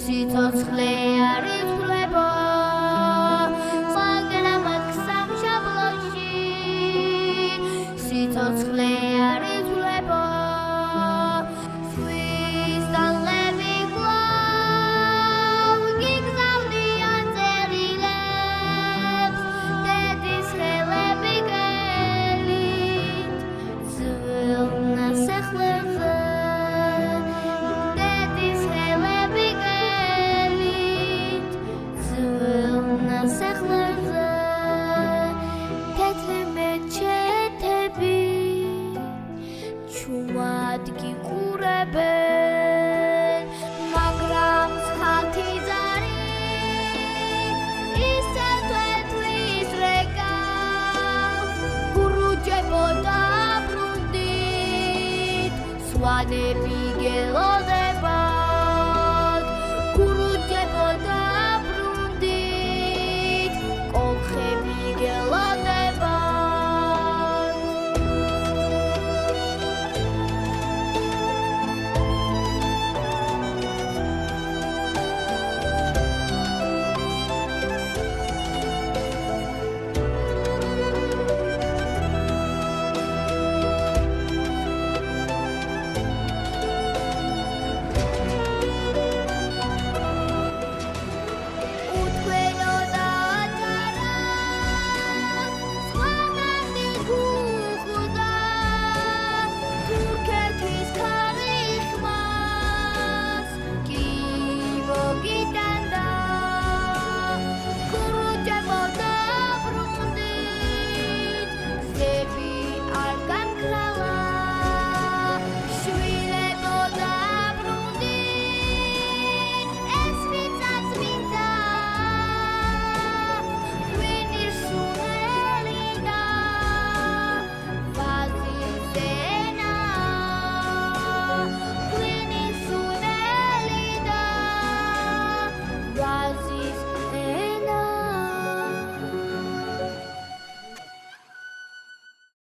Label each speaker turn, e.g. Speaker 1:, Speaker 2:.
Speaker 1: სიცოცხლე არის ფლება მაგრამ აქ სამშაბლოში სიცოცხლე არის ფლება სვისდანლები კვლავ გიგზავნიან წერილებს დედის ხელები გელით ძველ ნასახლებზე ნასახლებზე თეთრი მეჩეთები ჩუმად გიყურებენ მაგრამ ხალხი ზარი ისე თეთრის რეკა გურუჯებოდა ბრუნდით სვანები გელოდნენ